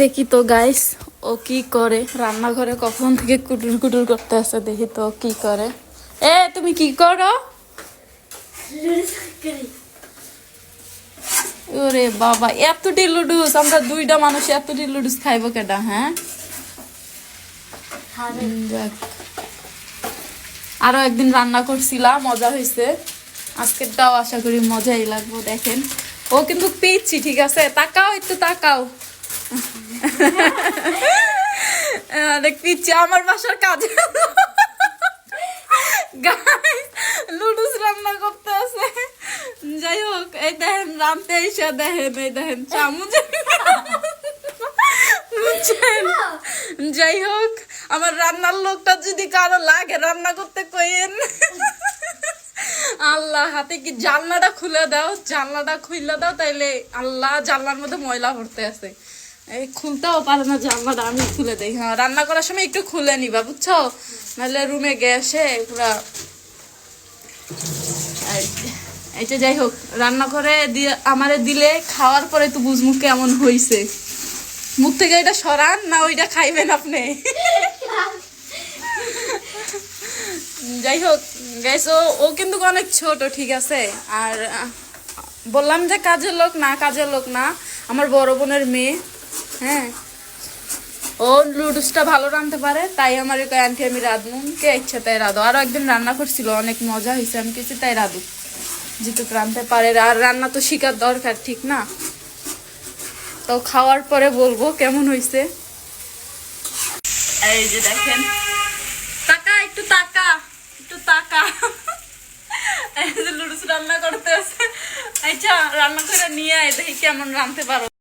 দেখি তো গাইস ও কি করে, রান্নাঘরে কখন থেকে কুটুর কুটুর করতে আসে, দেখি তো ও কি করে। এ তুমি কি করো? ওরে বাবা, এতটি লুডুস! আমরা দুইটা মানুষ এতটি লুডুস খাইবো কেডা? হ্যাঁ, যাক। আরো একদিন রান্না করছিলাম, মজা হয়েছে। আজকেরটাও আশা করি মজাই লাগবো। দেখেন ও কিন্তু পিচ্ছি, ঠিক আছে? তাকাও, একটু তাকাও। অনেক পিচ্ছি আমার বাসার কাজে। লুডুস রান্না করতে আছে। যাই হোক, এই দেখেন রামতে এসে দেখেন, এই দেখেন চামচ। যাই হোক, আমার রান্নার লোকটা যদি কারো লাগে রান্না করতে কইেন। আল্লাহ, হাতে কি জানলাটা খুলে দাও, জানলাটা খুলে দাও, তাইলে আল্লাহ জানলার মধ্যে ময়লা ভরতে আছে, এই খুলতেও পারে না জানলাটা, আমি খুলে দেই। হ্যাঁ, রান্না করার সময় একটু খুলে নিবা, বুঝছো? নাহলে রুমে গ্যাসে পুরা। এইটা যাই হোক, রান্না করে দিয়ে আমারে দিলে খাওয়ার পরে তো বুঝমু কেমন হইছে। মুখ থেকে এটা সরান না, ওইটা খাইবেন আপনি। যাই হোক গাইস, ও কিন্তু অনেক ছোট, ঠিক আছে? আর বললাম যে কাজের লোক না, কাজের লোক না, আমার বড় বোনের মেয়ে। হ্যাঁ, ও লুডুসটা ভালো রাঁধতে পারে, তাই আমার কয় আন্টি আমি রাঁধবো, কে ইচ্ছা তাই রাঁধো। আরো একদিন রান্না করছিল, অনেক মজা হয়েছে, আমি কিছু তাই রাঁধুক, যেটুক রাঁধতে পারে। আর রান্না তো শিখার দরকার, ঠিক না? তো খাওয়ার পরে বলবো কেমন হয়েছে। এই যে দেখেন, তাকা একটু, তাকা একটু, তাকা। এই যে লুডুস রান্না করতে আছে। আচ্ছা, রান্না করে নিয়ে আয়, দেখি কেমন রাঁধতে পারো।